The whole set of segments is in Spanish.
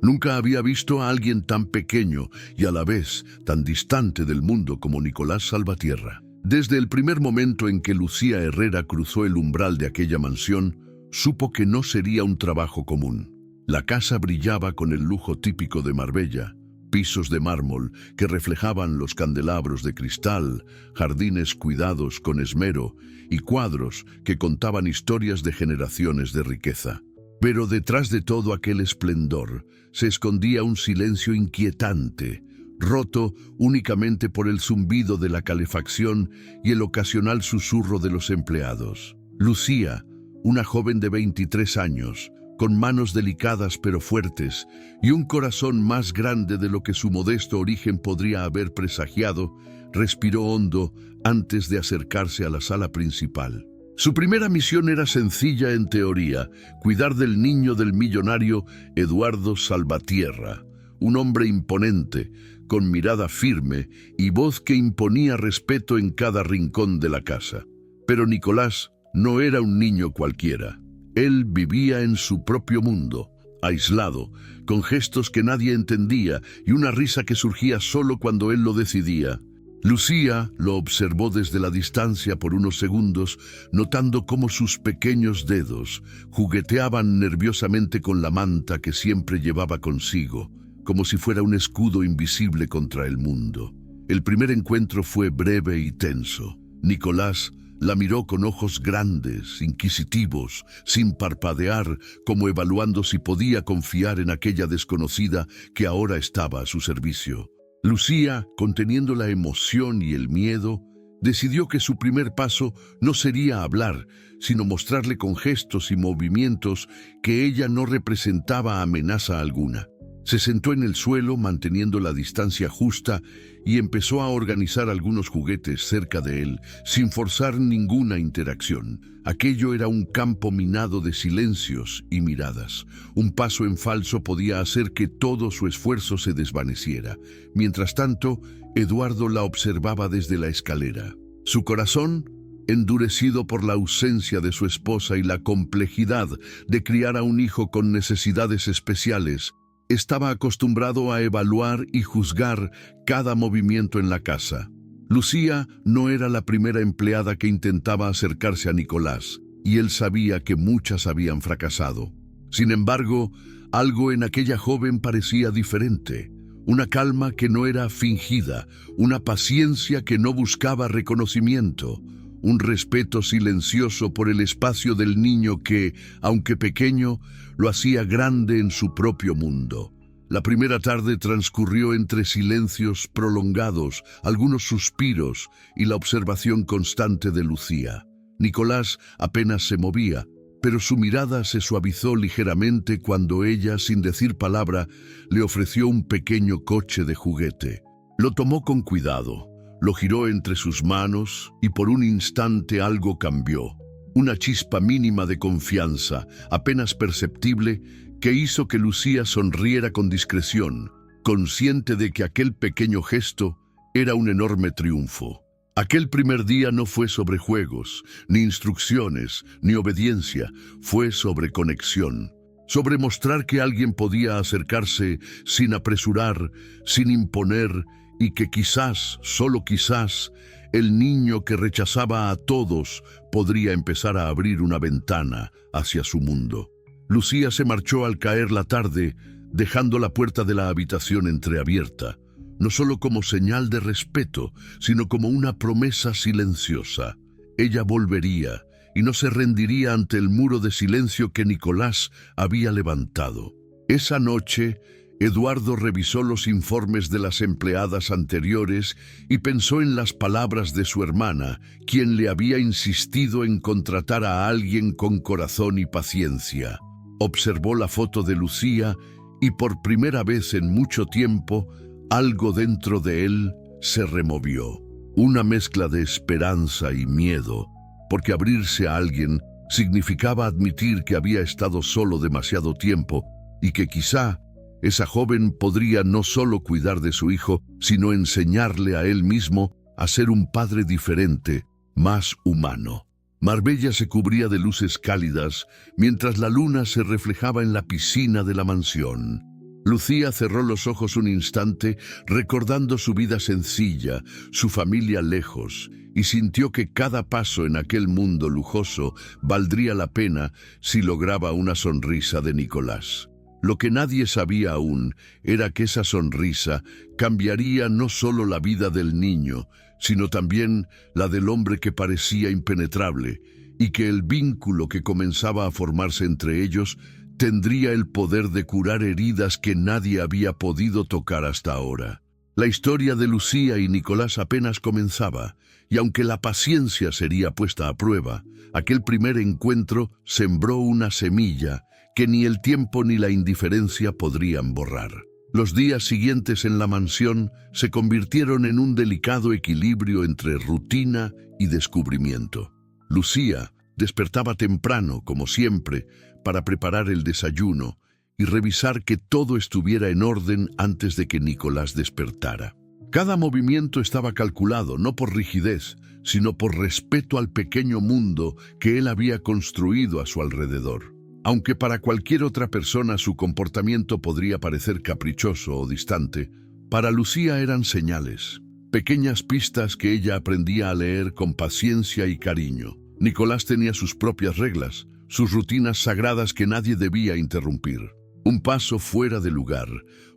Nunca había visto a alguien tan pequeño y a la vez tan distante del mundo como Nicolás Salvatierra. Desde el primer momento en que Lucía Herrera cruzó el umbral de aquella mansión, supo que no sería un trabajo común. La casa brillaba con el lujo típico de Marbella, pisos de mármol que reflejaban los candelabros de cristal, jardines cuidados con esmero y cuadros que contaban historias de generaciones de riqueza. Pero detrás de todo aquel esplendor se escondía un silencio inquietante, roto únicamente por el zumbido de la calefacción y el ocasional susurro de los empleados. Lucía, una joven de 23 años, con manos delicadas pero fuertes y un corazón más grande de lo que su modesto origen podría haber presagiado, respiró hondo antes de acercarse a la sala principal. Su primera misión era sencilla en teoría: cuidar del niño del millonario Eduardo Salvatierra, un hombre imponente, con mirada firme y voz que imponía respeto en cada rincón de la casa. Pero Nicolás no era un niño cualquiera. Él vivía en su propio mundo, aislado, con gestos que nadie entendía y una risa que surgía solo cuando él lo decidía. Lucía lo observó desde la distancia por unos segundos, notando cómo sus pequeños dedos jugueteaban nerviosamente con la manta que siempre llevaba consigo, como si fuera un escudo invisible contra el mundo. El primer encuentro fue breve y tenso. Nicolás la miró con ojos grandes, inquisitivos, sin parpadear, como evaluando si podía confiar en aquella desconocida que ahora estaba a su servicio. Lucía, conteniendo la emoción y el miedo, decidió que su primer paso no sería hablar, sino mostrarle con gestos y movimientos que ella no representaba amenaza alguna. Se sentó en el suelo, manteniendo la distancia justa, y empezó a organizar algunos juguetes cerca de él, sin forzar ninguna interacción. Aquello era un campo minado de silencios y miradas. Un paso en falso podía hacer que todo su esfuerzo se desvaneciera. Mientras tanto, Eduardo la observaba desde la escalera. Su corazón, endurecido por la ausencia de su esposa y la complejidad de criar a un hijo con necesidades especiales, estaba acostumbrado a evaluar y juzgar cada movimiento en la casa. Lucía no era la primera empleada que intentaba acercarse a Nicolás, y él sabía que muchas habían fracasado. Sin embargo, algo en aquella joven parecía diferente. Una calma que no era fingida, una paciencia que no buscaba reconocimiento, un respeto silencioso por el espacio del niño que, aunque pequeño, lo hacía grande en su propio mundo. La primera tarde transcurrió entre silencios prolongados, algunos suspiros y la observación constante de Lucía. Nicolás apenas se movía, pero su mirada se suavizó ligeramente cuando ella, sin decir palabra, le ofreció un pequeño coche de juguete. Lo tomó con cuidado. Lo giró entre sus manos y por un instante algo cambió. Una chispa mínima de confianza, apenas perceptible, que hizo que Lucía sonriera con discreción, consciente de que aquel pequeño gesto era un enorme triunfo. Aquel primer día no fue sobre juegos, ni instrucciones, ni obediencia, fue sobre conexión. Sobre mostrar que alguien podía acercarse sin apresurar, sin imponer, y que quizás, solo quizás, el niño que rechazaba a todos podría empezar a abrir una ventana hacia su mundo. Lucía se marchó al caer la tarde, dejando la puerta de la habitación entreabierta, no solo como señal de respeto, sino como una promesa silenciosa. Ella volvería y no se rendiría ante el muro de silencio que Nicolás había levantado. Esa noche, Eduardo revisó los informes de las empleadas anteriores y pensó en las palabras de su hermana, quien le había insistido en contratar a alguien con corazón y paciencia. Observó la foto de Lucía y por primera vez en mucho tiempo, algo dentro de él se removió. Una mezcla de esperanza y miedo, porque abrirse a alguien significaba admitir que había estado solo demasiado tiempo y que quizá esa joven podría no solo cuidar de su hijo, sino enseñarle a él mismo a ser un padre diferente, más humano. Marbella se cubría de luces cálidas, mientras la luna se reflejaba en la piscina de la mansión. Lucía cerró los ojos un instante, recordando su vida sencilla, su familia lejos, y sintió que cada paso en aquel mundo lujoso valdría la pena si lograba una sonrisa de Nicolás. Lo que nadie sabía aún era que esa sonrisa cambiaría no solo la vida del niño, sino también la del hombre que parecía impenetrable, y que el vínculo que comenzaba a formarse entre ellos tendría el poder de curar heridas que nadie había podido tocar hasta ahora. La historia de Lucía y Nicolás apenas comenzaba, y aunque la paciencia sería puesta a prueba, aquel primer encuentro sembró una semilla que ni el tiempo ni la indiferencia podrían borrar. Los días siguientes en la mansión se convirtieron en un delicado equilibrio entre rutina y descubrimiento. Lucía despertaba temprano, como siempre, para preparar el desayuno y revisar que todo estuviera en orden antes de que Nicolás despertara. Cada movimiento estaba calculado, no por rigidez, sino por respeto al pequeño mundo que él había construido a su alrededor. Aunque para cualquier otra persona su comportamiento podría parecer caprichoso o distante, para Lucía eran señales, pequeñas pistas que ella aprendía a leer con paciencia y cariño. Nicolás tenía sus propias reglas, sus rutinas sagradas que nadie debía interrumpir. Un paso fuera de lugar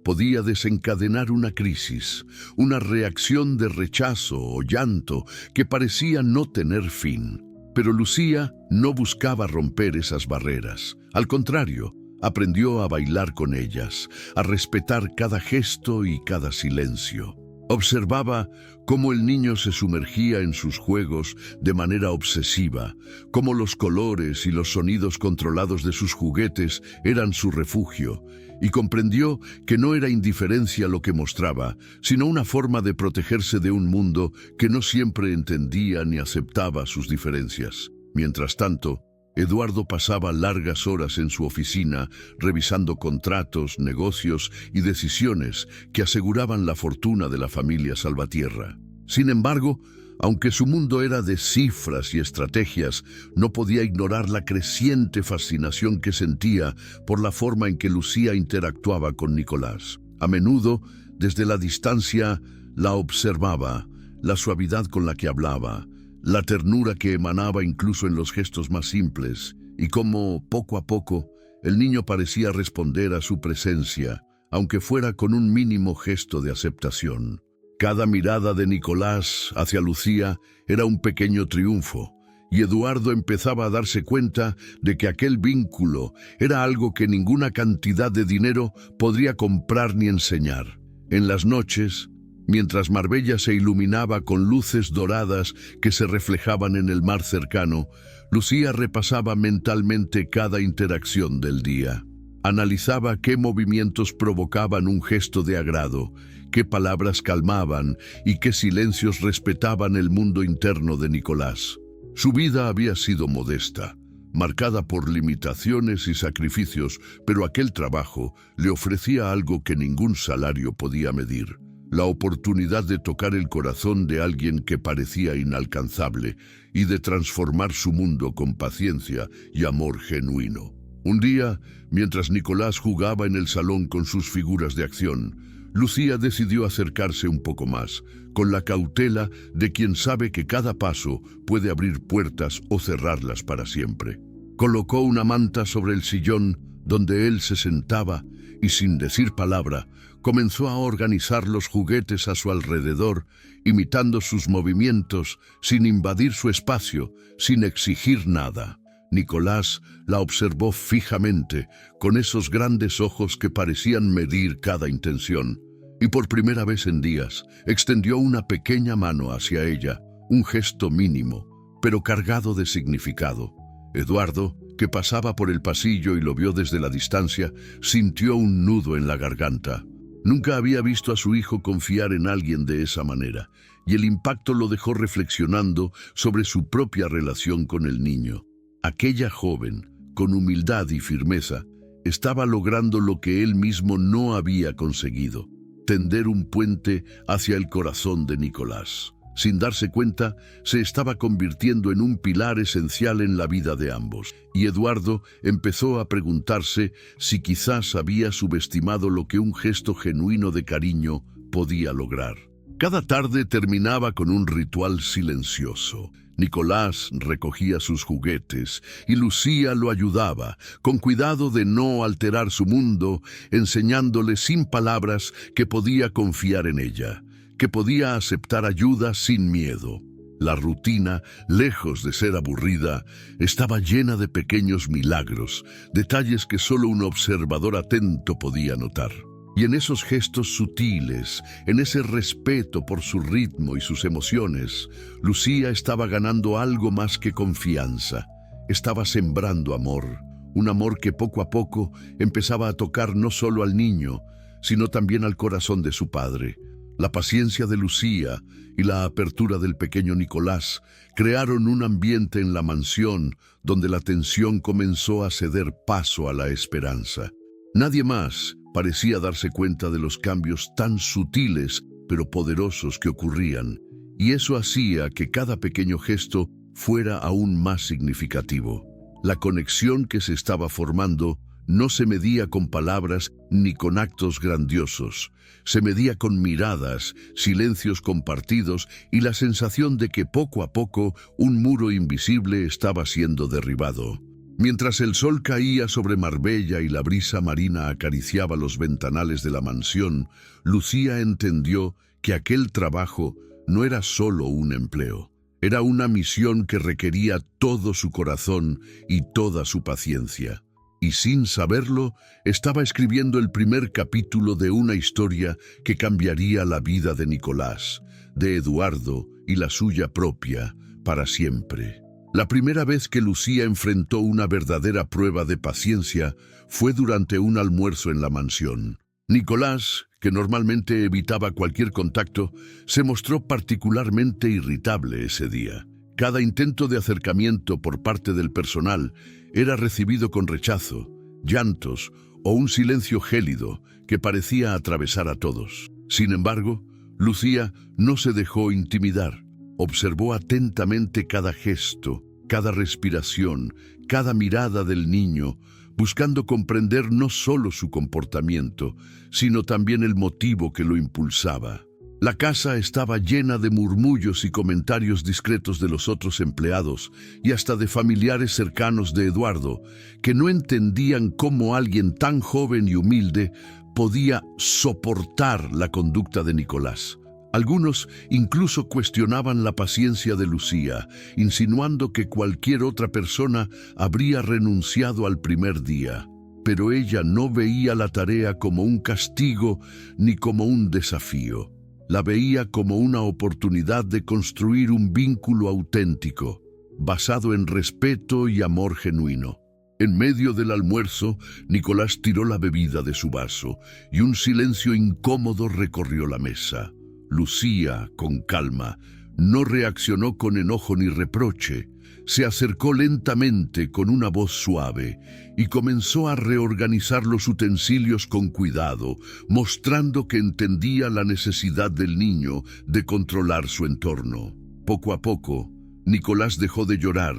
podía desencadenar una crisis, una reacción de rechazo o llanto que parecía no tener fin. Pero Lucía no buscaba romper esas barreras. Al contrario, aprendió a bailar con ellas, a respetar cada gesto y cada silencio. Observaba cómo el niño se sumergía en sus juegos de manera obsesiva, cómo los colores y los sonidos controlados de sus juguetes eran su refugio, y comprendió que no era indiferencia lo que mostraba, sino una forma de protegerse de un mundo que no siempre entendía ni aceptaba sus diferencias. Mientras tanto, Eduardo pasaba largas horas en su oficina revisando contratos, negocios y decisiones que aseguraban la fortuna de la familia Salvatierra. Sin embargo, aunque su mundo era de cifras y estrategias, no podía ignorar la creciente fascinación que sentía por la forma en que Lucía interactuaba con Nicolás. A menudo, desde la distancia, la observaba, la suavidad con la que hablaba, la ternura que emanaba incluso en los gestos más simples, y cómo, poco a poco, el niño parecía responder a su presencia, aunque fuera con un mínimo gesto de aceptación. Cada mirada de Nicolás hacia Lucía era un pequeño triunfo, y Eduardo empezaba a darse cuenta de que aquel vínculo era algo que ninguna cantidad de dinero podría comprar ni enseñar. En las noches, mientras Marbella se iluminaba con luces doradas que se reflejaban en el mar cercano, Lucía repasaba mentalmente cada interacción del día. Analizaba qué movimientos provocaban un gesto de agrado, qué palabras calmaban y qué silencios respetaban el mundo interno de Nicolás. Su vida había sido modesta, marcada por limitaciones y sacrificios, pero aquel trabajo le ofrecía algo que ningún salario podía medir: la oportunidad de tocar el corazón de alguien que parecía inalcanzable y de transformar su mundo con paciencia y amor genuino. Un día, mientras Nicolás jugaba en el salón con sus figuras de acción, Lucía decidió acercarse un poco más, con la cautela de quien sabe que cada paso puede abrir puertas o cerrarlas para siempre. Colocó una manta sobre el sillón donde él se sentaba y, sin decir palabra, comenzó a organizar los juguetes a su alrededor, imitando sus movimientos, sin invadir su espacio, sin exigir nada. Nicolás la observó fijamente, con esos grandes ojos que parecían medir cada intención, y por primera vez en días extendió una pequeña mano hacia ella, un gesto mínimo, pero cargado de significado. Eduardo, que pasaba por el pasillo y lo vio desde la distancia, sintió un nudo en la garganta. Nunca había visto a su hijo confiar en alguien de esa manera, y el impacto lo dejó reflexionando sobre su propia relación con el niño. Aquella joven, con humildad y firmeza, estaba logrando lo que él mismo no había conseguido: tender un puente hacia el corazón de Nicolás. Sin darse cuenta, se estaba convirtiendo en un pilar esencial en la vida de ambos, y Eduardo empezó a preguntarse si quizás había subestimado lo que un gesto genuino de cariño podía lograr. Cada tarde terminaba con un ritual silencioso. Nicolás recogía sus juguetes y Lucía lo ayudaba, con cuidado de no alterar su mundo, enseñándole sin palabras que podía confiar en ella, que podía aceptar ayuda sin miedo. La rutina, lejos de ser aburrida, estaba llena de pequeños milagros, detalles que solo un observador atento podía notar. Y en esos gestos sutiles, en ese respeto por su ritmo y sus emociones, Lucía estaba ganando algo más que confianza. Estaba sembrando amor, un amor que poco a poco empezaba a tocar no solo al niño, sino también al corazón de su padre. La paciencia de Lucía y la apertura del pequeño Nicolás crearon un ambiente en la mansión donde la tensión comenzó a ceder paso a la esperanza. Nadie más parecía darse cuenta de los cambios tan sutiles pero poderosos que ocurrían, y eso hacía que cada pequeño gesto fuera aún más significativo. La conexión que se estaba formando no se medía con palabras ni con actos grandiosos, se medía con miradas, silencios compartidos y la sensación de que poco a poco un muro invisible estaba siendo derribado. Mientras el sol caía sobre Marbella y la brisa marina acariciaba los ventanales de la mansión, Lucía entendió que aquel trabajo no era solo un empleo. Era una misión que requería todo su corazón y toda su paciencia. Y sin saberlo, estaba escribiendo el primer capítulo de una historia que cambiaría la vida de Nicolás, de Eduardo y la suya propia para siempre. La primera vez que Lucía enfrentó una verdadera prueba de paciencia fue durante un almuerzo en la mansión. Nicolás, que normalmente evitaba cualquier contacto, se mostró particularmente irritable ese día. Cada intento de acercamiento por parte del personal era recibido con rechazo, llantos o un silencio gélido que parecía atravesar a todos. Sin embargo, Lucía no se dejó intimidar. Observó atentamente cada gesto, cada respiración, cada mirada del niño, buscando comprender no solo su comportamiento, sino también el motivo que lo impulsaba. La casa estaba llena de murmullos y comentarios discretos de los otros empleados y hasta de familiares cercanos de Eduardo, que no entendían cómo alguien tan joven y humilde podía soportar la conducta de Nicolás. Algunos incluso cuestionaban la paciencia de Lucía, insinuando que cualquier otra persona habría renunciado al primer día. Pero ella no veía la tarea como un castigo ni como un desafío. La veía como una oportunidad de construir un vínculo auténtico, basado en respeto y amor genuino. En medio del almuerzo, Nicolás tiró la bebida de su vaso y un silencio incómodo recorrió la mesa. Lucía, con calma, no reaccionó con enojo ni reproche. Se acercó lentamente con una voz suave y comenzó a reorganizar los utensilios con cuidado, mostrando que entendía la necesidad del niño de controlar su entorno. Poco a poco, Nicolás dejó de llorar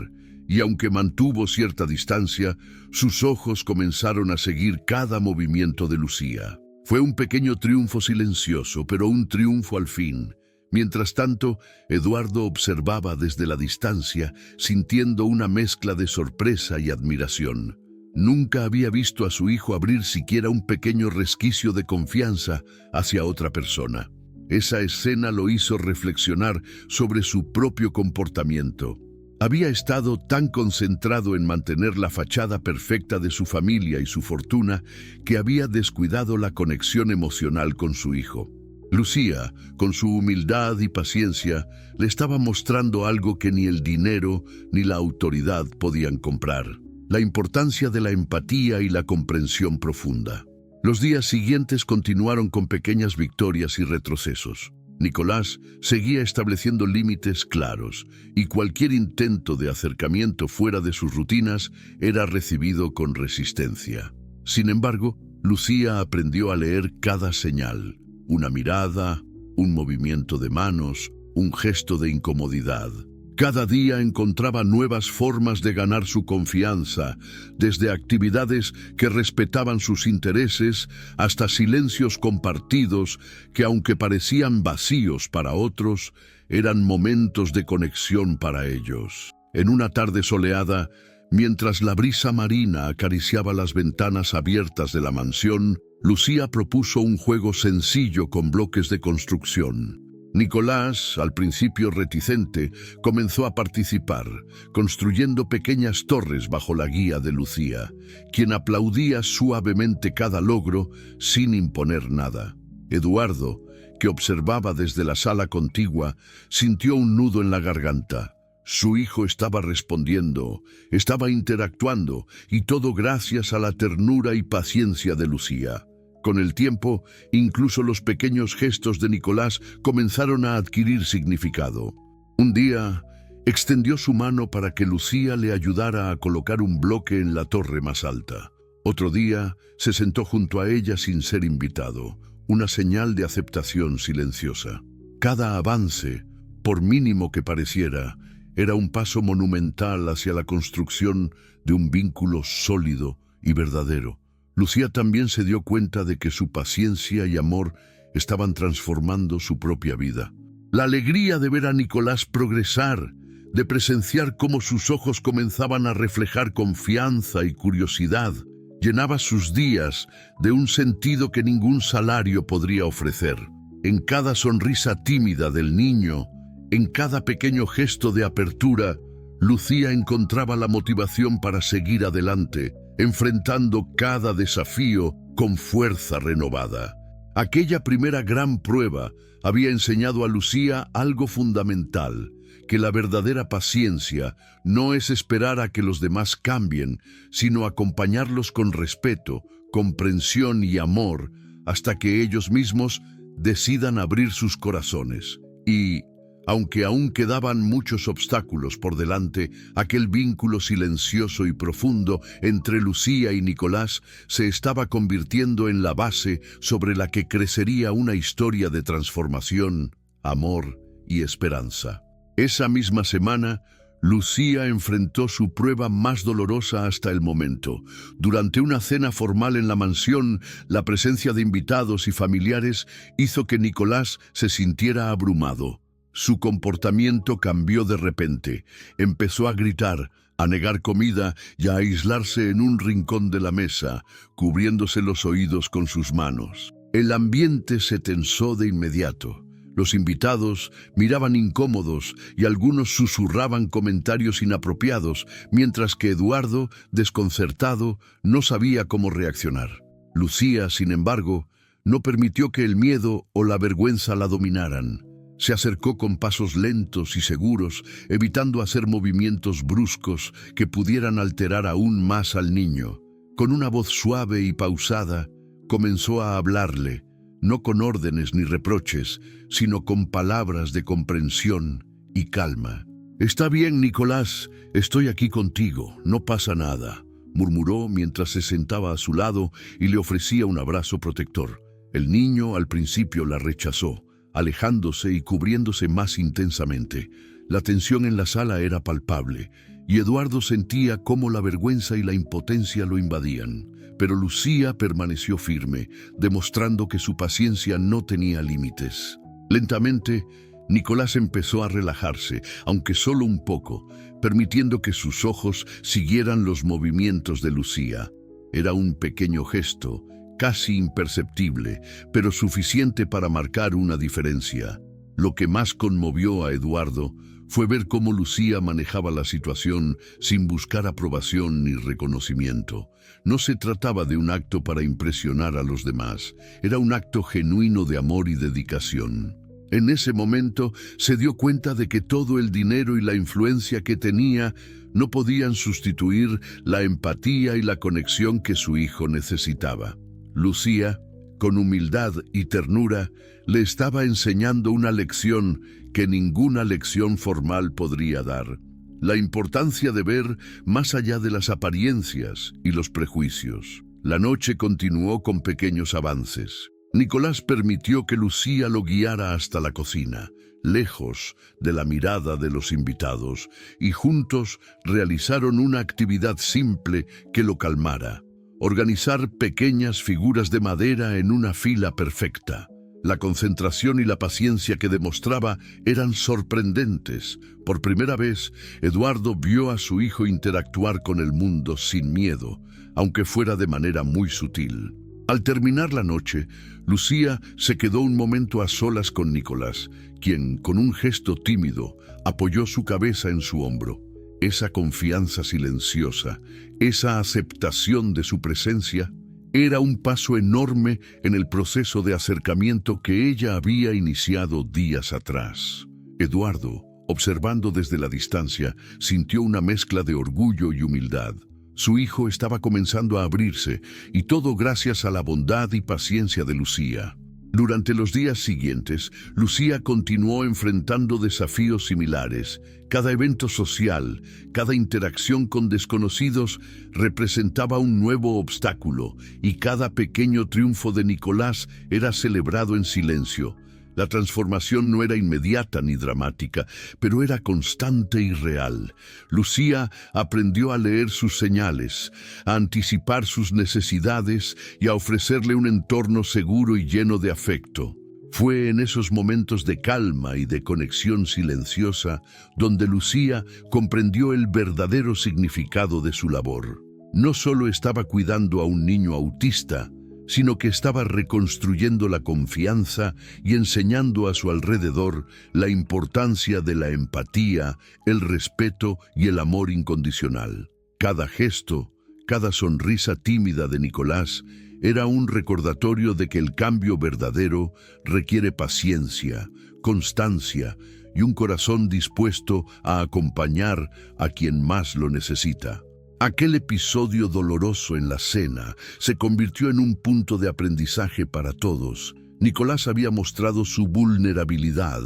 y aunque mantuvo cierta distancia, sus ojos comenzaron a seguir cada movimiento de Lucía. Fue un pequeño triunfo silencioso, pero un triunfo al fin. Mientras tanto, Eduardo observaba desde la distancia, sintiendo una mezcla de sorpresa y admiración. Nunca había visto a su hijo abrir siquiera un pequeño resquicio de confianza hacia otra persona. Esa escena lo hizo reflexionar sobre su propio comportamiento. Había estado tan concentrado en mantener la fachada perfecta de su familia y su fortuna que había descuidado la conexión emocional con su hijo. Lucía, con su humildad y paciencia, le estaba mostrando algo que ni el dinero ni la autoridad podían comprar: la importancia de la empatía y la comprensión profunda. Los días siguientes continuaron con pequeñas victorias y retrocesos. Nicolás seguía estableciendo límites claros y cualquier intento de acercamiento fuera de sus rutinas era recibido con resistencia. Sin embargo, Lucía aprendió a leer cada señal: una mirada, un movimiento de manos, un gesto de incomodidad. Cada día encontraba nuevas formas de ganar su confianza, desde actividades que respetaban sus intereses hasta silencios compartidos que, aunque parecían vacíos para otros, eran momentos de conexión para ellos. En una tarde soleada, mientras la brisa marina acariciaba las ventanas abiertas de la mansión, Lucía propuso un juego sencillo con bloques de construcción. Nicolás, al principio reticente, comenzó a participar, construyendo pequeñas torres bajo la guía de Lucía, quien aplaudía suavemente cada logro sin imponer nada. Eduardo, que observaba desde la sala contigua, sintió un nudo en la garganta. Su hijo estaba respondiendo, estaba interactuando, y todo gracias a la ternura y paciencia de Lucía. Con el tiempo, incluso los pequeños gestos de Nicolás comenzaron a adquirir significado. Un día, extendió su mano para que Lucía le ayudara a colocar un bloque en la torre más alta. Otro día, se sentó junto a ella sin ser invitado, una señal de aceptación silenciosa. Cada avance, por mínimo que pareciera, era un paso monumental hacia la construcción de un vínculo sólido y verdadero. Lucía también se dio cuenta de que su paciencia y amor estaban transformando su propia vida. La alegría de ver a Nicolás progresar, de presenciar cómo sus ojos comenzaban a reflejar confianza y curiosidad, llenaba sus días de un sentido que ningún salario podría ofrecer. En cada sonrisa tímida del niño, en cada pequeño gesto de apertura, Lucía encontraba la motivación para seguir adelante, enfrentando cada desafío con fuerza renovada. Aquella primera gran prueba había enseñado a Lucía algo fundamental, que la verdadera paciencia no es esperar a que los demás cambien, sino acompañarlos con respeto, comprensión y amor, hasta que ellos mismos decidan abrir sus corazones. Y, aunque aún quedaban muchos obstáculos por delante, aquel vínculo silencioso y profundo entre Lucía y Nicolás se estaba convirtiendo en la base sobre la que crecería una historia de transformación, amor y esperanza. Esa misma semana, Lucía enfrentó su prueba más dolorosa hasta el momento. Durante una cena formal en la mansión, la presencia de invitados y familiares hizo que Nicolás se sintiera abrumado. Su comportamiento cambió de repente. Empezó a gritar, a negar comida y a aislarse en un rincón de la mesa, cubriéndose los oídos con sus manos. El ambiente se tensó de inmediato. Los invitados miraban incómodos y algunos susurraban comentarios inapropiados, mientras que Eduardo, desconcertado, no sabía cómo reaccionar. Lucía, sin embargo, no permitió que el miedo o la vergüenza la dominaran. Se acercó con pasos lentos y seguros, evitando hacer movimientos bruscos que pudieran alterar aún más al niño. Con una voz suave y pausada, comenzó a hablarle, no con órdenes ni reproches, sino con palabras de comprensión y calma. «Está bien, Nicolás, estoy aquí contigo, no pasa nada», murmuró mientras se sentaba a su lado y le ofrecía un abrazo protector. El niño al principio la rechazó, alejándose y cubriéndose más intensamente. La tensión en la sala era palpable, y Eduardo sentía cómo la vergüenza y la impotencia lo invadían. Pero Lucía permaneció firme, demostrando que su paciencia no tenía límites. Lentamente, Nicolás empezó a relajarse, aunque solo un poco, permitiendo que sus ojos siguieran los movimientos de Lucía. Era un pequeño gesto, casi imperceptible, pero suficiente para marcar una diferencia. Lo que más conmovió a Eduardo fue ver cómo Lucía manejaba la situación sin buscar aprobación ni reconocimiento. No se trataba de un acto para impresionar a los demás, era un acto genuino de amor y dedicación. En ese momento se dio cuenta de que todo el dinero y la influencia que tenía no podían sustituir la empatía y la conexión que su hijo necesitaba. Lucía, con humildad y ternura, le estaba enseñando una lección que ninguna lección formal podría dar: la importancia de ver más allá de las apariencias y los prejuicios. La noche continuó con pequeños avances. Nicolás permitió que Lucía lo guiara hasta la cocina, lejos de la mirada de los invitados, y juntos realizaron una actividad simple que lo calmara: organizar pequeñas figuras de madera en una fila perfecta. La concentración y la paciencia que demostraba eran sorprendentes. Por primera vez, Eduardo vio a su hijo interactuar con el mundo sin miedo, aunque fuera de manera muy sutil. Al terminar la noche, Lucía se quedó un momento a solas con Nicolás, quien, con un gesto tímido, apoyó su cabeza en su hombro. Esa confianza silenciosa, esa aceptación de su presencia, era un paso enorme en el proceso de acercamiento que ella había iniciado días atrás. Eduardo, observando desde la distancia, sintió una mezcla de orgullo y humildad. Su hijo estaba comenzando a abrirse, y todo gracias a la bondad y paciencia de Lucía. Durante los días siguientes, Lucía continuó enfrentando desafíos similares. Cada evento social, cada interacción con desconocidos representaba un nuevo obstáculo, y cada pequeño triunfo de Nicolás era celebrado en silencio. La transformación no era inmediata ni dramática, pero era constante y real. Lucía aprendió a leer sus señales, a anticipar sus necesidades y a ofrecerle un entorno seguro y lleno de afecto. Fue en esos momentos de calma y de conexión silenciosa donde Lucía comprendió el verdadero significado de su labor. No solo estaba cuidando a un niño autista, sino que estaba reconstruyendo la confianza y enseñando a su alrededor la importancia de la empatía, el respeto y el amor incondicional. Cada gesto, cada sonrisa tímida de Nicolás era un recordatorio de que el cambio verdadero requiere paciencia, constancia y un corazón dispuesto a acompañar a quien más lo necesita. Aquel episodio doloroso en la cena se convirtió en un punto de aprendizaje para todos. Nicolás había mostrado su vulnerabilidad,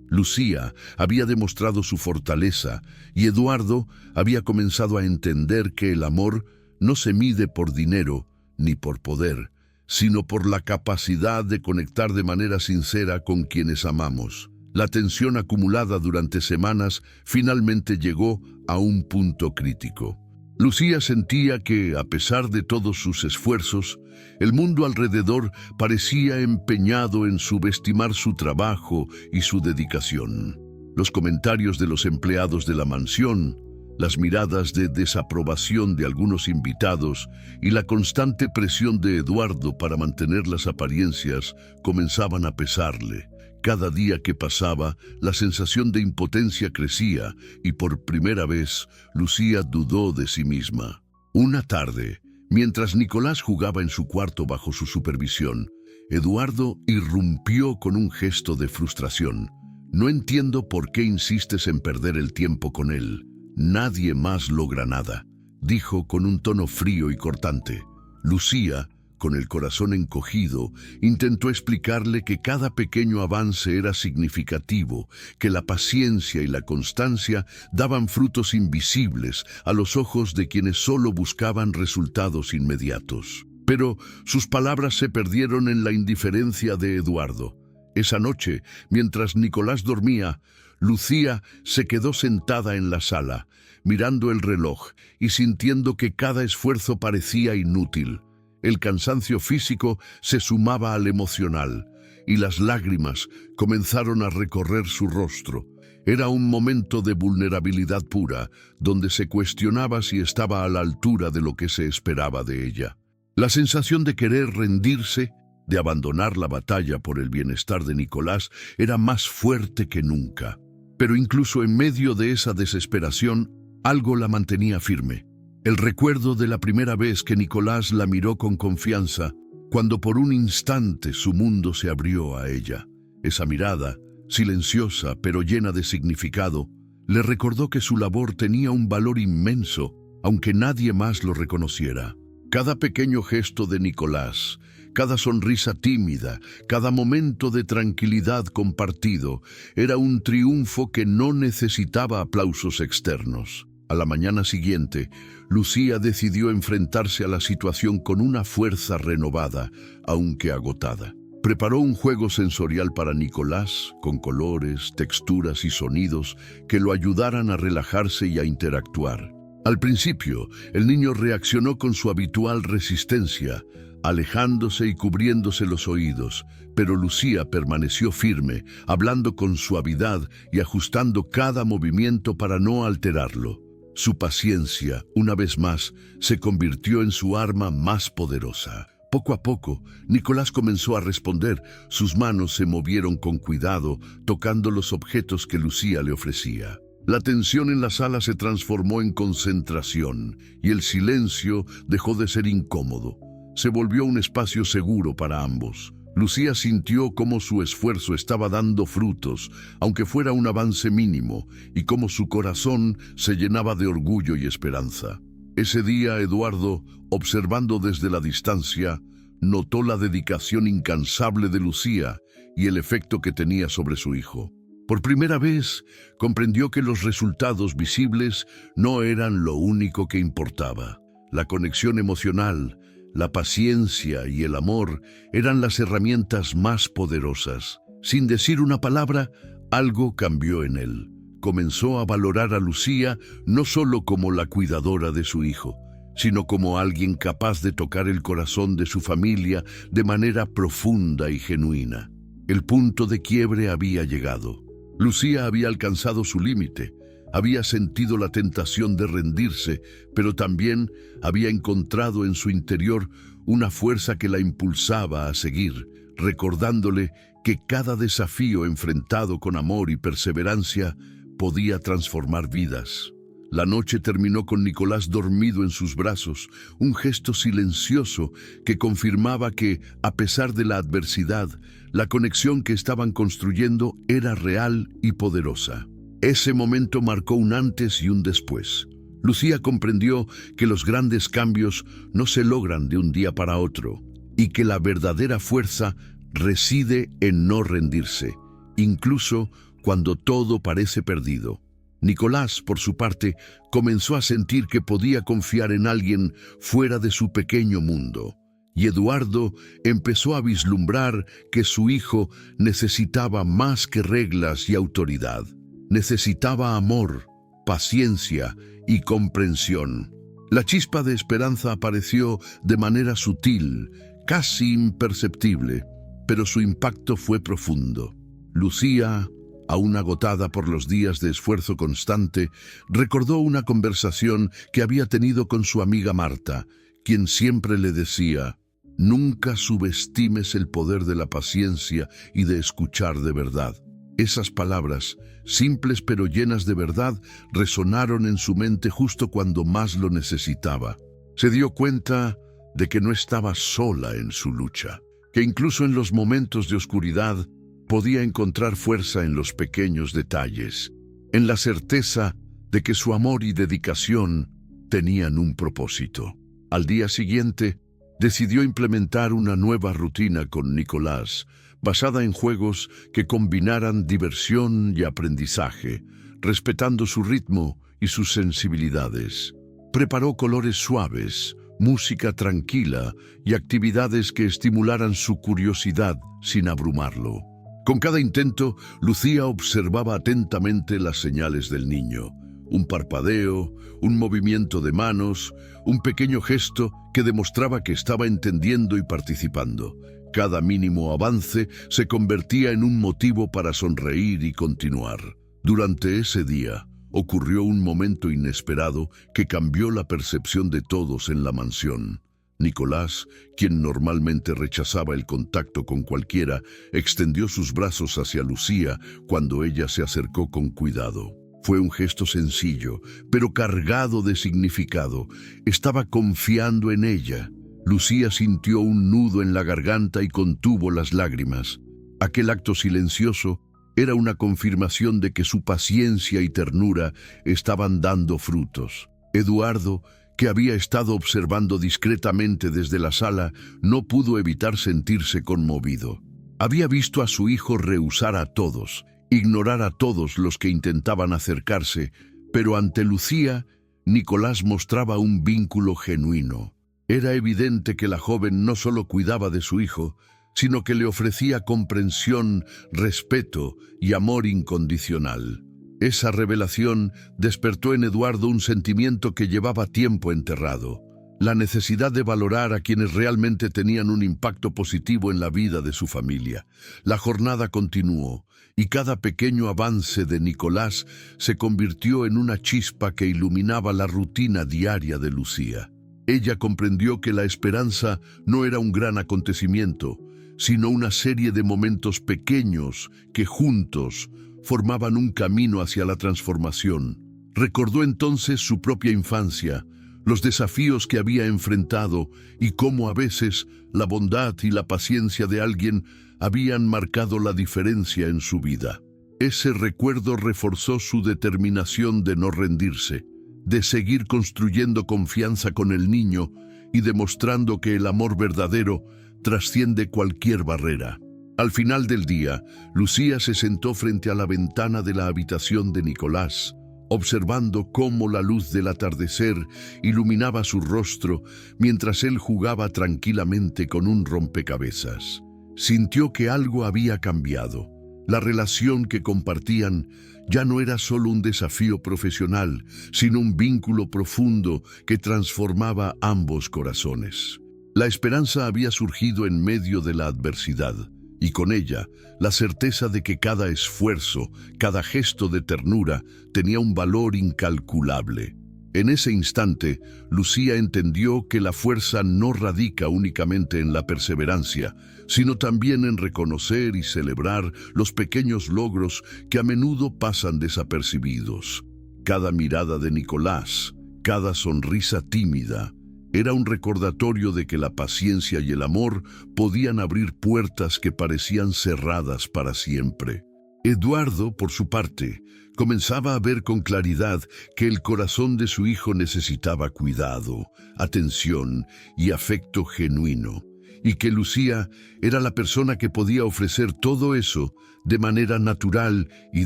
Lucía había demostrado su fortaleza, y Eduardo había comenzado a entender que el amor no se mide por dinero ni por poder, sino por la capacidad de conectar de manera sincera con quienes amamos. La tensión acumulada durante semanas finalmente llegó a un punto crítico. Lucía sentía que, a pesar de todos sus esfuerzos, el mundo alrededor parecía empeñado en subestimar su trabajo y su dedicación. Los comentarios de los empleados de la mansión, las miradas de desaprobación de algunos invitados y la constante presión de Eduardo para mantener las apariencias comenzaban a pesarle. Cada día que pasaba, la sensación de impotencia crecía y por primera vez Lucía dudó de sí misma. Una tarde, mientras Nicolás jugaba en su cuarto bajo su supervisión, Eduardo irrumpió con un gesto de frustración. «No entiendo por qué insistes en perder el tiempo con él. Nadie más logra nada», dijo con un tono frío y cortante. Lucía, con el corazón encogido, intentó explicarle que cada pequeño avance era significativo, que la paciencia y la constancia daban frutos invisibles a los ojos de quienes solo buscaban resultados inmediatos. Pero sus palabras se perdieron en la indiferencia de Eduardo. Esa noche, mientras Nicolás dormía, Lucía se quedó sentada en la sala, mirando el reloj y sintiendo que cada esfuerzo parecía inútil. El cansancio físico se sumaba al emocional, y las lágrimas comenzaron a recorrer su rostro. Era un momento de vulnerabilidad pura, donde se cuestionaba si estaba a la altura de lo que se esperaba de ella. La sensación de querer rendirse, de abandonar la batalla por el bienestar de Nicolás, era más fuerte que nunca. Pero incluso en medio de esa desesperación, algo la mantenía firme. El recuerdo de la primera vez que Nicolás la miró con confianza, cuando por un instante su mundo se abrió a ella. Esa mirada, silenciosa pero llena de significado, le recordó que su labor tenía un valor inmenso, aunque nadie más lo reconociera. Cada pequeño gesto de Nicolás, cada sonrisa tímida, cada momento de tranquilidad compartido, era un triunfo que no necesitaba aplausos externos. A la mañana siguiente, Lucía decidió enfrentarse a la situación con una fuerza renovada, aunque agotada. Preparó un juego sensorial para Nicolás, con colores, texturas y sonidos que lo ayudaran a relajarse y a interactuar. Al principio, el niño reaccionó con su habitual resistencia, alejándose y cubriéndose los oídos, pero Lucía permaneció firme, hablando con suavidad y ajustando cada movimiento para no alterarlo. Su paciencia, una vez más, se convirtió en su arma más poderosa. Poco a poco, Nicolás comenzó a responder. Sus manos se movieron con cuidado, tocando los objetos que Lucía le ofrecía. La tensión en la sala se transformó en concentración y el silencio dejó de ser incómodo. Se volvió un espacio seguro para ambos. Lucía sintió cómo su esfuerzo estaba dando frutos, aunque fuera un avance mínimo, y cómo su corazón se llenaba de orgullo y esperanza. Ese día, Eduardo, observando desde la distancia, notó la dedicación incansable de Lucía y el efecto que tenía sobre su hijo. Por primera vez, comprendió que los resultados visibles no eran lo único que importaba. La conexión emocional, la paciencia y el amor eran las herramientas más poderosas. Sin decir una palabra, algo cambió en él. Comenzó a valorar a Lucía no solo como la cuidadora de su hijo, sino como alguien capaz de tocar el corazón de su familia de manera profunda y genuina. El punto de quiebre había llegado. Lucía había alcanzado su límite. Había sentido la tentación de rendirse, pero también había encontrado en su interior una fuerza que la impulsaba a seguir, recordándole que cada desafío enfrentado con amor y perseverancia podía transformar vidas. La noche terminó con Nicolás dormido en sus brazos, un gesto silencioso que confirmaba que, a pesar de la adversidad, la conexión que estaban construyendo era real y poderosa. Ese momento marcó un antes y un después. Lucía comprendió que los grandes cambios no se logran de un día para otro y que la verdadera fuerza reside en no rendirse, incluso cuando todo parece perdido. Nicolás, por su parte, comenzó a sentir que podía confiar en alguien fuera de su pequeño mundo. Y Eduardo empezó a vislumbrar que su hijo necesitaba más que reglas y autoridad. Necesitaba amor, paciencia y comprensión. La chispa de esperanza apareció de manera sutil, casi imperceptible, pero su impacto fue profundo. Lucía, aún agotada por los días de esfuerzo constante, recordó una conversación que había tenido con su amiga Marta, quien siempre le decía: «Nunca subestimes el poder de la paciencia y de escuchar de verdad». Esas palabras, simples pero llenas de verdad, resonaron en su mente justo cuando más lo necesitaba. Se dio cuenta de que no estaba sola en su lucha, que incluso en los momentos de oscuridad podía encontrar fuerza en los pequeños detalles, en la certeza de que su amor y dedicación tenían un propósito. Al día siguiente, decidió implementar una nueva rutina con Nicolás, basada en juegos que combinaran diversión y aprendizaje, respetando su ritmo y sus sensibilidades. Preparó colores suaves, música tranquila y actividades que estimularan su curiosidad sin abrumarlo. Con cada intento, Lucía observaba atentamente las señales del niño. Un parpadeo, un movimiento de manos, un pequeño gesto que demostraba que estaba entendiendo y participando. Cada mínimo avance se convertía en un motivo para sonreír y continuar. Durante ese día, ocurrió un momento inesperado que cambió la percepción de todos en la mansión. Nicolás, quien normalmente rechazaba el contacto con cualquiera, extendió sus brazos hacia Lucía cuando ella se acercó con cuidado. Fue un gesto sencillo, pero cargado de significado. Estaba confiando en ella. Lucía sintió un nudo en la garganta y contuvo las lágrimas. Aquel acto silencioso era una confirmación de que su paciencia y ternura estaban dando frutos. Eduardo, que había estado observando discretamente desde la sala, no pudo evitar sentirse conmovido. Había visto a su hijo rehusar a todos, ignorar a todos los que intentaban acercarse, pero ante Lucía, Nicolás mostraba un vínculo genuino. Era evidente que la joven no solo cuidaba de su hijo, sino que le ofrecía comprensión, respeto y amor incondicional. Esa revelación despertó en Eduardo un sentimiento que llevaba tiempo enterrado: la necesidad de valorar a quienes realmente tenían un impacto positivo en la vida de su familia. La jornada continuó, y cada pequeño avance de Nicolás se convirtió en una chispa que iluminaba la rutina diaria de Lucía. Ella comprendió que la esperanza no era un gran acontecimiento, sino una serie de momentos pequeños que juntos formaban un camino hacia la transformación. Recordó entonces su propia infancia, los desafíos que había enfrentado y cómo a veces la bondad y la paciencia de alguien habían marcado la diferencia en su vida. Ese recuerdo reforzó su determinación de no rendirse, de seguir construyendo confianza con el niño y demostrando que el amor verdadero trasciende cualquier barrera. Al final del día, Lucía se sentó frente a la ventana de la habitación de Nicolás, observando cómo la luz del atardecer iluminaba su rostro mientras él jugaba tranquilamente con un rompecabezas. Sintió que algo había cambiado. La relación que compartían ya no era solo un desafío profesional, sino un vínculo profundo que transformaba ambos corazones. La esperanza había surgido en medio de la adversidad, y con ella la certeza de que cada esfuerzo, cada gesto de ternura tenía un valor incalculable. En ese instante, Lucía entendió que la fuerza no radica únicamente en la perseverancia, sino también en reconocer y celebrar los pequeños logros que a menudo pasan desapercibidos. Cada mirada de Nicolás, cada sonrisa tímida, era un recordatorio de que la paciencia y el amor podían abrir puertas que parecían cerradas para siempre. Eduardo, por su parte, comenzaba a ver con claridad que el corazón de su hijo necesitaba cuidado, atención y afecto genuino, y que Lucía era la persona que podía ofrecer todo eso de manera natural y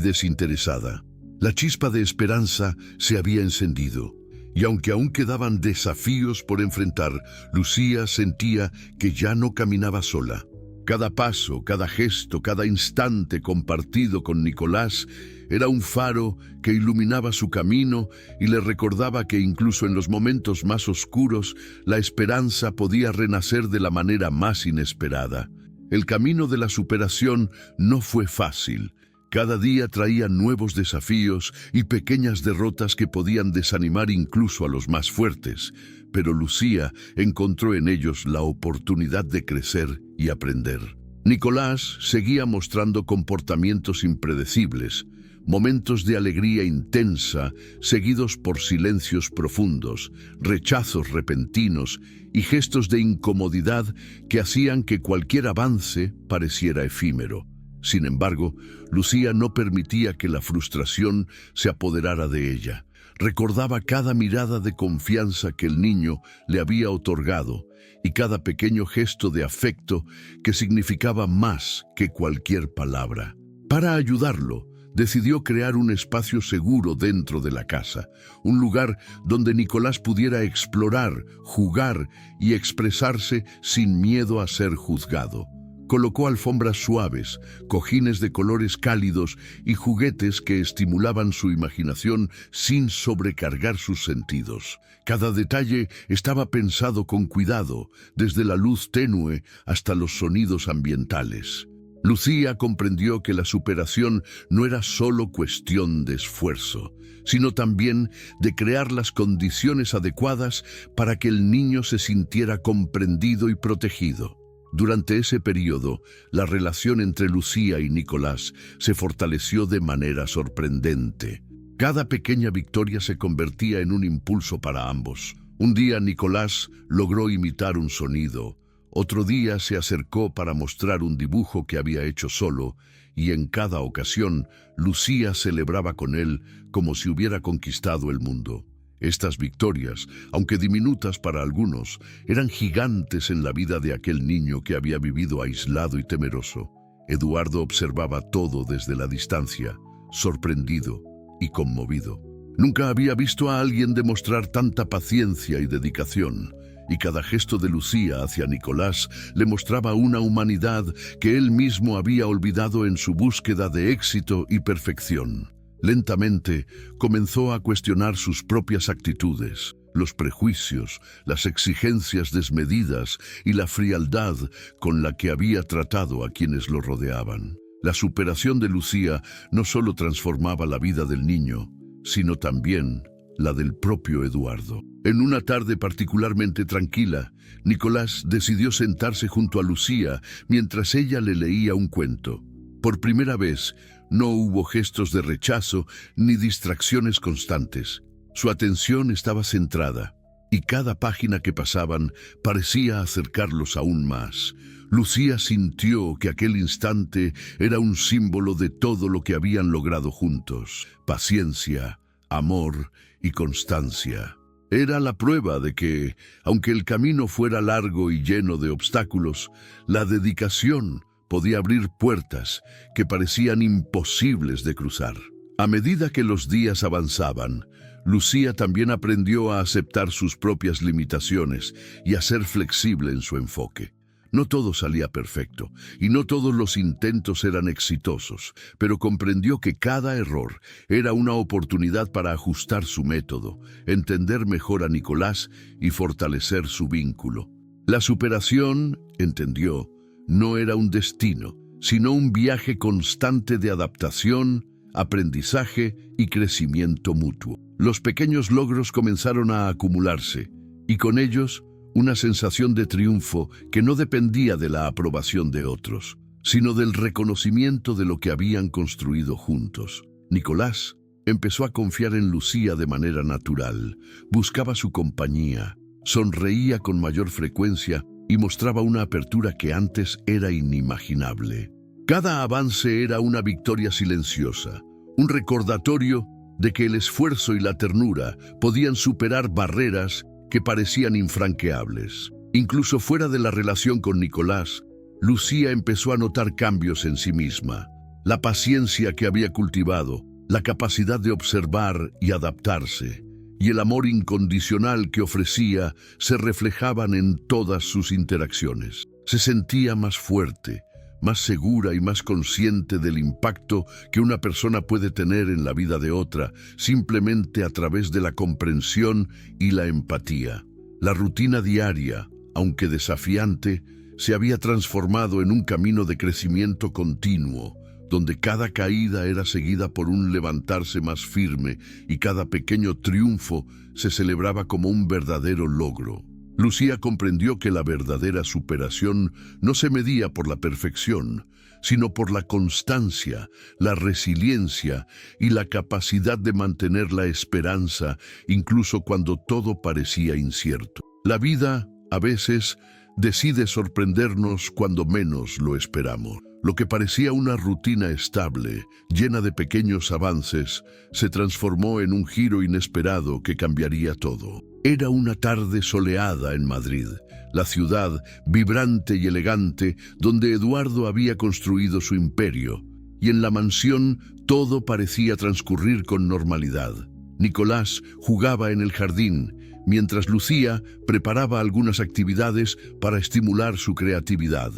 desinteresada. La chispa de esperanza se había encendido, y aunque aún quedaban desafíos por enfrentar, Lucía sentía que ya no caminaba sola. Cada paso, cada gesto, cada instante compartido con Nicolás era un faro que iluminaba su camino y le recordaba que incluso en los momentos más oscuros, la esperanza podía renacer de la manera más inesperada. El camino de la superación no fue fácil. Cada día traía nuevos desafíos y pequeñas derrotas que podían desanimar incluso a los más fuertes, pero Lucía encontró en ellos la oportunidad de crecer y aprender. Nicolás seguía mostrando comportamientos impredecibles, momentos de alegría intensa seguidos por silencios profundos, rechazos repentinos y gestos de incomodidad que hacían que cualquier avance pareciera efímero. Sin embargo, Lucía no permitía que la frustración se apoderara de ella. Recordaba cada mirada de confianza que el niño le había otorgado y cada pequeño gesto de afecto que significaba más que cualquier palabra. Para ayudarlo, decidió crear un espacio seguro dentro de la casa, un lugar donde Nicolás pudiera explorar, jugar y expresarse sin miedo a ser juzgado. Colocó alfombras suaves, cojines de colores cálidos y juguetes que estimulaban su imaginación sin sobrecargar sus sentidos. Cada detalle estaba pensado con cuidado, desde la luz tenue hasta los sonidos ambientales. Lucía comprendió que la superación no era solo cuestión de esfuerzo, sino también de crear las condiciones adecuadas para que el niño se sintiera comprendido y protegido. Durante ese periodo, la relación entre Lucía y Nicolás se fortaleció de manera sorprendente. Cada pequeña victoria se convertía en un impulso para ambos. Un día Nicolás logró imitar un sonido, otro día se acercó para mostrar un dibujo que había hecho solo, y en cada ocasión Lucía celebraba con él como si hubiera conquistado el mundo. Estas victorias, aunque diminutas para algunos, eran gigantes en la vida de aquel niño que había vivido aislado y temeroso. Eduardo observaba todo desde la distancia, sorprendido y conmovido. Nunca había visto a alguien demostrar tanta paciencia y dedicación, y cada gesto de Lucía hacia Nicolás le mostraba una humanidad que él mismo había olvidado en su búsqueda de éxito y perfección. Lentamente comenzó a cuestionar sus propias actitudes, los prejuicios, las exigencias desmedidas y la frialdad con la que había tratado a quienes lo rodeaban. La superación de Lucía no solo transformaba la vida del niño, sino también la del propio Eduardo. En una tarde particularmente tranquila, Nicolás decidió sentarse junto a Lucía mientras ella le leía un cuento. Por primera vez, no hubo gestos de rechazo ni distracciones constantes. Su atención estaba centrada, y cada página que pasaban parecía acercarlos aún más. Lucía sintió que aquel instante era un símbolo de todo lo que habían logrado juntos: paciencia, amor y constancia. Era la prueba de que, aunque el camino fuera largo y lleno de obstáculos, la dedicación podía abrir puertas que parecían imposibles de cruzar. A medida que los días avanzaban, Lucía también aprendió a aceptar sus propias limitaciones y a ser flexible en su enfoque. No todo salía perfecto, y no todos los intentos eran exitosos, pero comprendió que cada error era una oportunidad para ajustar su método, entender mejor a Nicolás y fortalecer su vínculo. La superación, entendió, no era un destino, sino un viaje constante de adaptación, aprendizaje y crecimiento mutuo. Los pequeños logros comenzaron a acumularse, y con ellos una sensación de triunfo que no dependía de la aprobación de otros, sino del reconocimiento de lo que habían construido juntos. Nicolás empezó a confiar en Lucía de manera natural, buscaba su compañía, sonreía con mayor frecuencia y mostraba una apertura que antes era inimaginable. Cada avance era una victoria silenciosa, un recordatorio de que el esfuerzo y la ternura podían superar barreras que parecían infranqueables. Incluso fuera de la relación con Nicolás, Lucía empezó a notar cambios en sí misma. La paciencia que había cultivado, la capacidad de observar y adaptarse, y el amor incondicional que ofrecía se reflejaban en todas sus interacciones. Se sentía más fuerte, más segura y más consciente del impacto que una persona puede tener en la vida de otra, simplemente a través de la comprensión y la empatía. La rutina diaria, aunque desafiante, se había transformado en un camino de crecimiento continuo, donde cada caída era seguida por un levantarse más firme y cada pequeño triunfo se celebraba como un verdadero logro. Lucía comprendió que la verdadera superación no se medía por la perfección, sino por la constancia, la resiliencia y la capacidad de mantener la esperanza incluso cuando todo parecía incierto. La vida, a veces, decide sorprendernos cuando menos lo esperamos. Lo que parecía una rutina estable, llena de pequeños avances, se transformó en un giro inesperado que cambiaría todo. Era una tarde soleada en Madrid, la ciudad vibrante y elegante donde Eduardo había construido su imperio, y en la mansión todo parecía transcurrir con normalidad. Nicolás jugaba en el jardín, mientras Lucía preparaba algunas actividades para estimular su creatividad.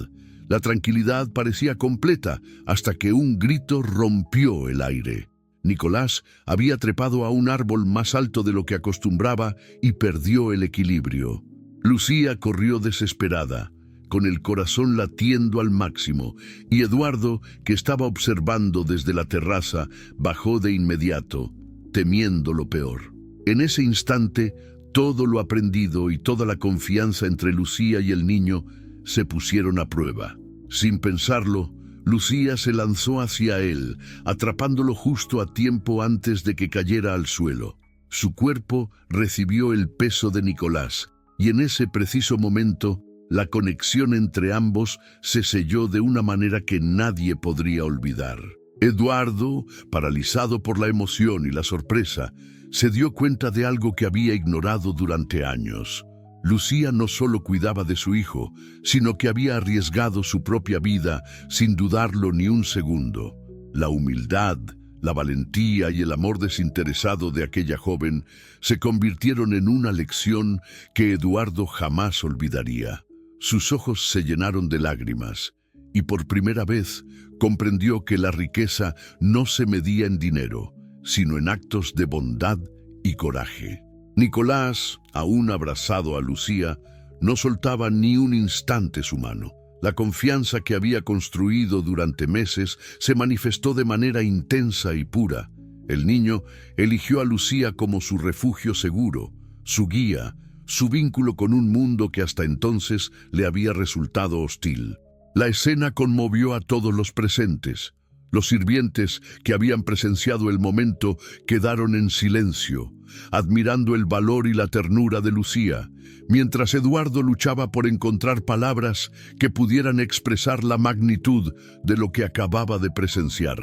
La tranquilidad parecía completa hasta que un grito rompió el aire. Nicolás había trepado a un árbol más alto de lo que acostumbraba y perdió el equilibrio. Lucía corrió desesperada, con el corazón latiendo al máximo, y Eduardo, que estaba observando desde la terraza, bajó de inmediato, temiendo lo peor. En ese instante, todo lo aprendido y toda la confianza entre Lucía y el niño se pusieron a prueba. Sin pensarlo, Lucía se lanzó hacia él, atrapándolo justo a tiempo antes de que cayera al suelo. Su cuerpo recibió el peso de Nicolás, y en ese preciso momento, la conexión entre ambos se selló de una manera que nadie podría olvidar. Eduardo, paralizado por la emoción y la sorpresa, se dio cuenta de algo que había ignorado durante años. Lucía no solo cuidaba de su hijo, sino que había arriesgado su propia vida sin dudarlo ni un segundo. La humildad, La valentía y el amor desinteresado de aquella joven se convirtieron en una lección que Eduardo jamás olvidaría. Sus ojos se llenaron de lágrimas y por primera vez comprendió que la riqueza no se medía en dinero, sino en actos de bondad y coraje. Nicolás, aún abrazado a Lucía, no soltaba ni un instante su mano. La confianza que había construido durante meses se manifestó de manera intensa y pura. El niño eligió a Lucía como su refugio seguro, su guía, su vínculo con un mundo que hasta entonces le había resultado hostil. La escena conmovió a todos los presentes. Los sirvientes que habían presenciado el momento quedaron en silencio, admirando el valor y la ternura de Lucía, mientras Eduardo luchaba por encontrar palabras que pudieran expresar la magnitud de lo que acababa de presenciar.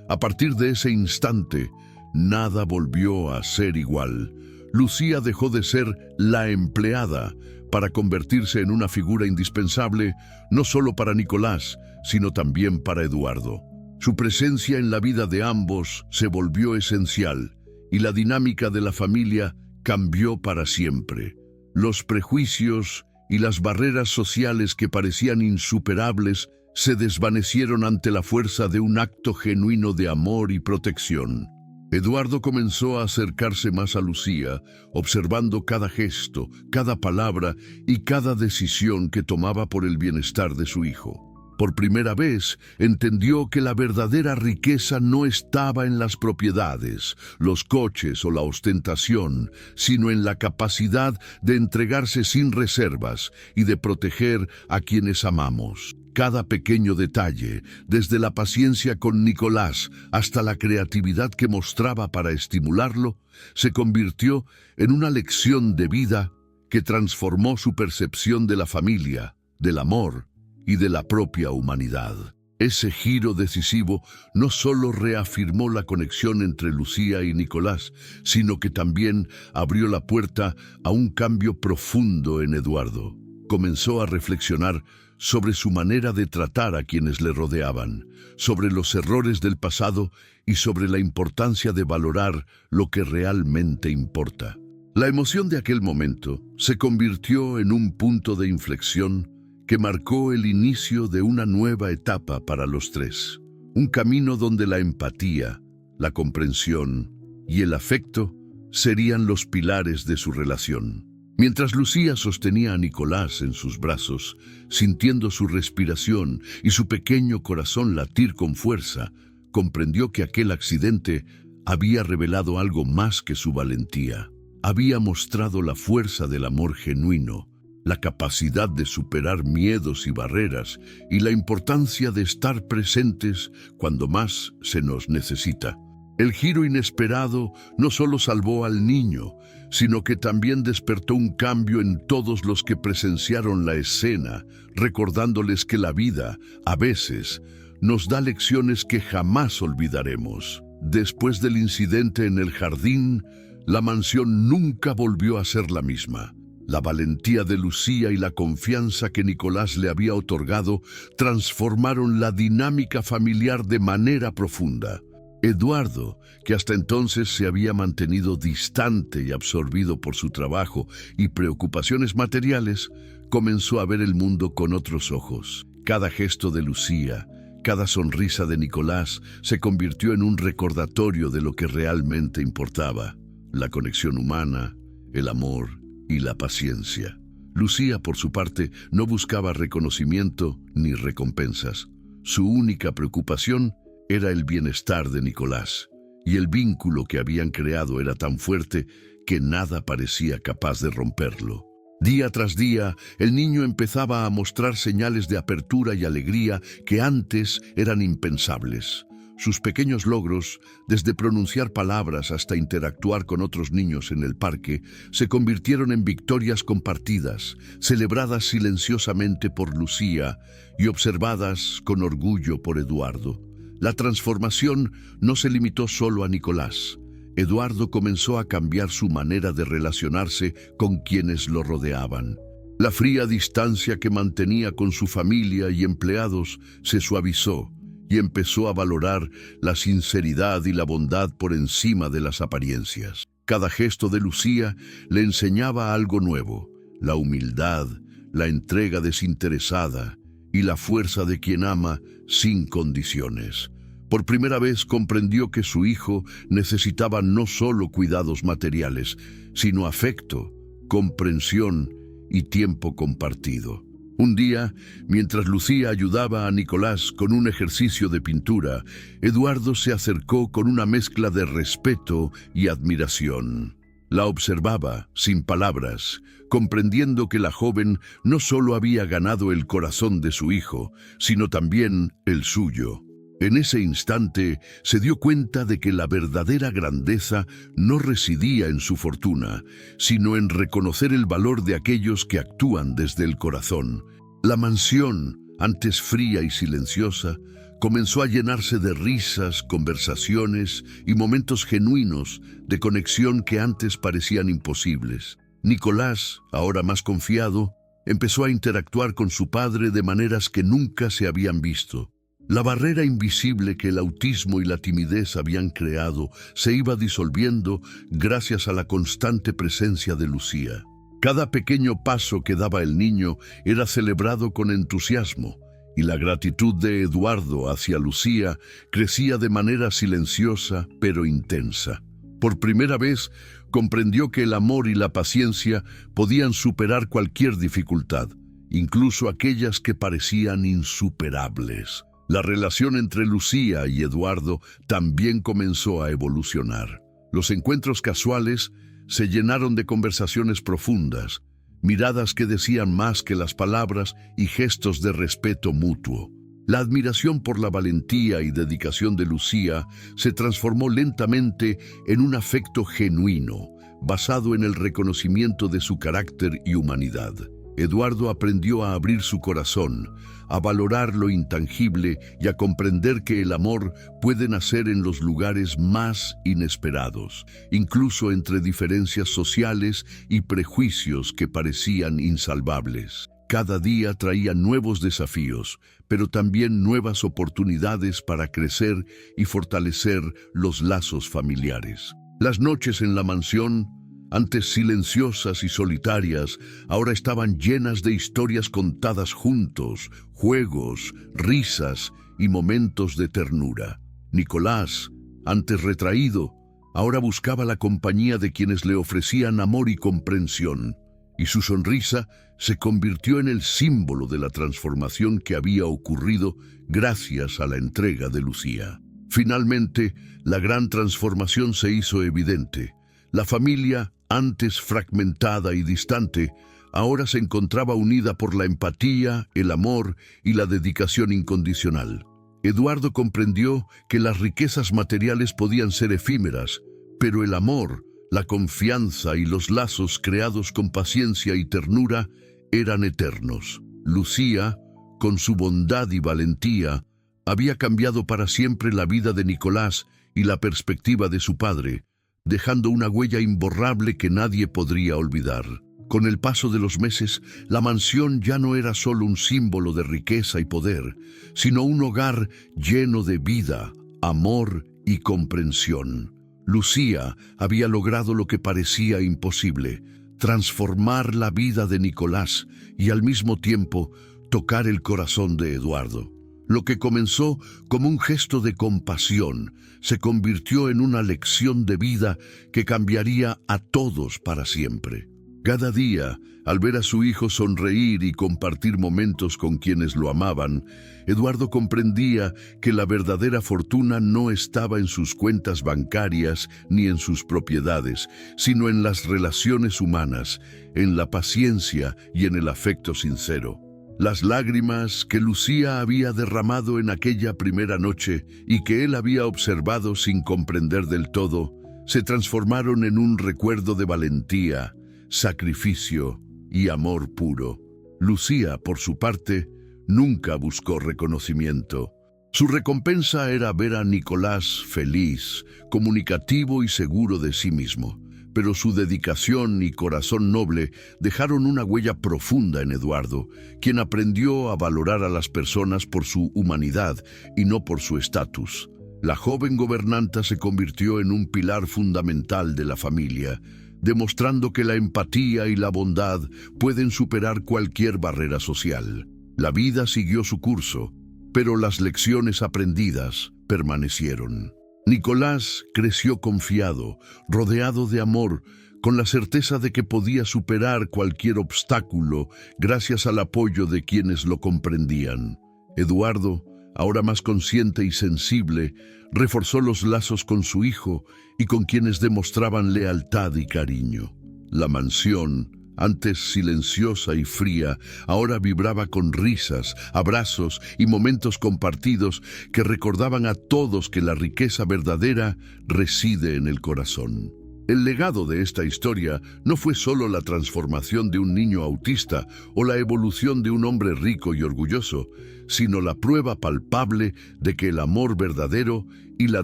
A partir de ese instante, nada volvió a ser igual. Lucía dejó de ser la empleada para convertirse en una figura indispensable, no solo para Nicolás, sino también para Eduardo. Su presencia en la vida de ambos se volvió esencial y la dinámica de la familia cambió para siempre. Los prejuicios y las barreras sociales que parecían insuperables se desvanecieron ante la fuerza de un acto genuino de amor y protección. Eduardo comenzó a acercarse más a Lucía, observando cada gesto, cada palabra y cada decisión que tomaba por el bienestar de su hijo. Por primera vez, entendió que la verdadera riqueza no estaba en las propiedades, los coches o la ostentación, sino en la capacidad de entregarse sin reservas y de proteger a quienes amamos. Cada pequeño detalle, desde la paciencia con Nicolás hasta la creatividad que mostraba para estimularlo, se convirtió en una lección de vida que transformó su percepción de la familia, del amor y de la propia humanidad. Ese giro decisivo no solo reafirmó la conexión entre Lucía y Nicolás, sino que también abrió la puerta a un cambio profundo en Eduardo. Comenzó a reflexionar sobre su manera de tratar a quienes le rodeaban, sobre los errores del pasado y sobre la importancia de valorar lo que realmente importa. La emoción de aquel momento se convirtió en un punto de inflexión que marcó el inicio de una nueva etapa para los tres. Un camino donde la empatía, la comprensión y el afecto serían los pilares de su relación. Mientras Lucía sostenía a Nicolás en sus brazos, sintiendo su respiración y su pequeño corazón latir con fuerza, comprendió que aquel accidente había revelado algo más que su valentía. Había mostrado la fuerza del amor genuino, la capacidad de superar miedos y barreras y la importancia de estar presentes cuando más se nos necesita. El giro inesperado no solo salvó al niño, sino que también despertó un cambio en todos los que presenciaron la escena, recordándoles que la vida, a veces, nos da lecciones que jamás olvidaremos. Después del incidente en el jardín, la mansión nunca volvió a ser la misma. La valentía de Lucía y la confianza que Nicolás le había otorgado transformaron la dinámica familiar de manera profunda. Eduardo, que hasta entonces se había mantenido distante y absorbido por su trabajo y preocupaciones materiales, comenzó a ver el mundo con otros ojos. Cada gesto de Lucía, cada sonrisa de Nicolás se convirtió en un recordatorio de lo que realmente importaba: la conexión humana, el amor y la paciencia. Lucía, por su parte, no buscaba reconocimiento ni recompensas. Su única preocupación era el bienestar de Nicolás, y el vínculo que habían creado era tan fuerte que nada parecía capaz de romperlo. Día tras día, el niño empezaba a mostrar señales de apertura y alegría que antes eran impensables. Sus pequeños logros, desde pronunciar palabras hasta interactuar con otros niños en el parque, se convirtieron en victorias compartidas, celebradas silenciosamente por Lucía y observadas con orgullo por Eduardo. La transformación no se limitó solo a Nicolás. Eduardo comenzó a cambiar su manera de relacionarse con quienes lo rodeaban. La fría distancia que mantenía con su familia y empleados se suavizó, y empezó a valorar la sinceridad y la bondad por encima de las apariencias. Cada gesto de Lucía le enseñaba algo nuevo: la humildad, la entrega desinteresada y la fuerza de quien ama sin condiciones. Por primera vez comprendió que su hijo necesitaba no solo cuidados materiales, sino afecto, comprensión y tiempo compartido. Un día, mientras Lucía ayudaba a Nicolás con un ejercicio de pintura, Eduardo se acercó con una mezcla de respeto y admiración. La observaba, sin palabras, comprendiendo que la joven no solo había ganado el corazón de su hijo, sino también el suyo. En ese instante se dio cuenta de que la verdadera grandeza no residía en su fortuna, sino en reconocer el valor de aquellos que actúan desde el corazón. La mansión, antes fría y silenciosa, comenzó a llenarse de risas, conversaciones y momentos genuinos de conexión que antes parecían imposibles. Nicolás, ahora más confiado, empezó a interactuar con su padre de maneras que nunca se habían visto. La barrera invisible que el autismo y la timidez habían creado se iba disolviendo gracias a la constante presencia de Lucía. Cada pequeño paso que daba el niño era celebrado con entusiasmo, y la gratitud de Eduardo hacia Lucía crecía de manera silenciosa pero intensa. Por primera vez comprendió que el amor y la paciencia podían superar cualquier dificultad, incluso aquellas que parecían insuperables. La relación entre Lucía y Eduardo también comenzó a evolucionar. Los encuentros casuales se llenaron de conversaciones profundas, miradas que decían más que las palabras y gestos de respeto mutuo. La admiración por la valentía y dedicación de Lucía se transformó lentamente en un afecto genuino, basado en el reconocimiento de su carácter y humanidad. Eduardo aprendió a abrir su corazón, a valorar lo intangible y a comprender que el amor puede nacer en los lugares más inesperados, incluso entre diferencias sociales y prejuicios que parecían insalvables. Cada día traía nuevos desafíos, pero también nuevas oportunidades para crecer y fortalecer los lazos familiares. Las noches en la mansión, antes silenciosas y solitarias, ahora estaban llenas de historias contadas juntos, juegos, risas y momentos de ternura. Nicolás, antes retraído, ahora buscaba la compañía de quienes le ofrecían amor y comprensión, y su sonrisa se convirtió en el símbolo de la transformación que había ocurrido gracias a la entrega de Lucía. Finalmente, la gran transformación se hizo evidente. La familia, antes fragmentada y distante, ahora se encontraba unida por la empatía, el amor y la dedicación incondicional. Eduardo comprendió que las riquezas materiales podían ser efímeras, pero el amor, la confianza y los lazos creados con paciencia y ternura eran eternos. Lucía, con su bondad y valentía, había cambiado para siempre la vida de Nicolás y la perspectiva de su padre, dejando una huella imborrable que nadie podría olvidar. Con el paso de los meses, la mansión ya no era solo un símbolo de riqueza y poder, sino un hogar lleno de vida, amor y comprensión. Lucía había logrado lo que parecía imposible: transformar la vida de Nicolás y al mismo tiempo tocar el corazón de Eduardo. Lo que comenzó como un gesto de compasión se convirtió en una lección de vida que cambiaría a todos para siempre. Cada día, al ver a su hijo sonreír y compartir momentos con quienes lo amaban, Eduardo comprendía que la verdadera fortuna no estaba en sus cuentas bancarias ni en sus propiedades, sino en las relaciones humanas, en la paciencia y en el afecto sincero. Las lágrimas que Lucía había derramado en aquella primera noche y que él había observado sin comprender del todo, se transformaron en un recuerdo de valentía, sacrificio y amor puro. Lucía, por su parte, nunca buscó reconocimiento. Su recompensa era ver a Nicolás feliz, comunicativo y seguro de sí mismo. pero su dedicación y corazón noble dejaron una huella profunda en Eduardo, quien aprendió a valorar a las personas por su humanidad y no por su estatus. La joven gobernanta se convirtió en un pilar fundamental de la familia, demostrando que la empatía y la bondad pueden superar cualquier barrera social. La vida siguió su curso, pero las lecciones aprendidas permanecieron. Nicolás creció confiado, rodeado de amor, con la certeza de que podía superar cualquier obstáculo gracias al apoyo de quienes lo comprendían. Eduardo, ahora más consciente y sensible, reforzó los lazos con su hijo y con quienes demostraban lealtad y cariño. La mansión, antes silenciosa y fría, ahora vibraba con risas, abrazos y momentos compartidos que recordaban a todos que la riqueza verdadera reside en el corazón. El legado de esta historia no fue solo la transformación de un niño autista o la evolución de un hombre rico y orgulloso, sino la prueba palpable de que el amor verdadero y la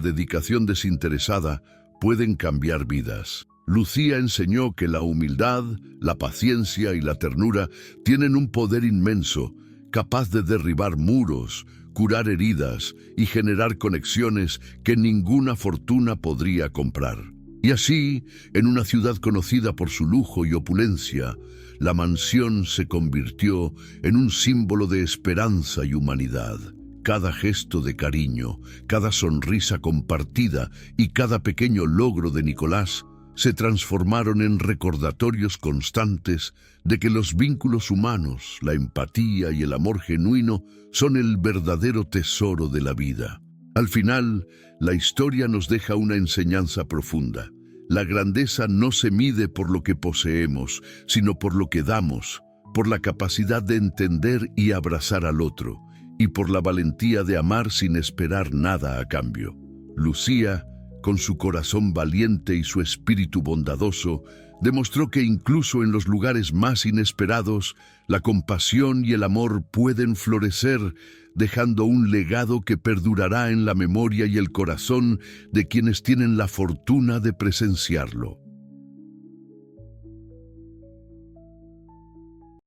dedicación desinteresada pueden cambiar vidas. Lucía enseñó que la humildad, la paciencia y la ternura tienen un poder inmenso, capaz de derribar muros, curar heridas y generar conexiones que ninguna fortuna podría comprar. Y así, en una ciudad conocida por su lujo y opulencia, la mansión se convirtió en un símbolo de esperanza y humanidad. Cada gesto de cariño, cada sonrisa compartida y cada pequeño logro de Nicolás se transformaron en recordatorios constantes de que los vínculos humanos, la empatía y el amor genuino son el verdadero tesoro de la vida. Al final, la historia nos deja una enseñanza profunda. La grandeza no se mide por lo que poseemos, sino por lo que damos, por la capacidad de entender y abrazar al otro, y por la valentía de amar sin esperar nada a cambio. Lucía, con su corazón valiente y su espíritu bondadoso, demostró que incluso en los lugares más inesperados, la compasión y el amor pueden florecer, dejando un legado que perdurará en la memoria y el corazón de quienes tienen la fortuna de presenciarlo.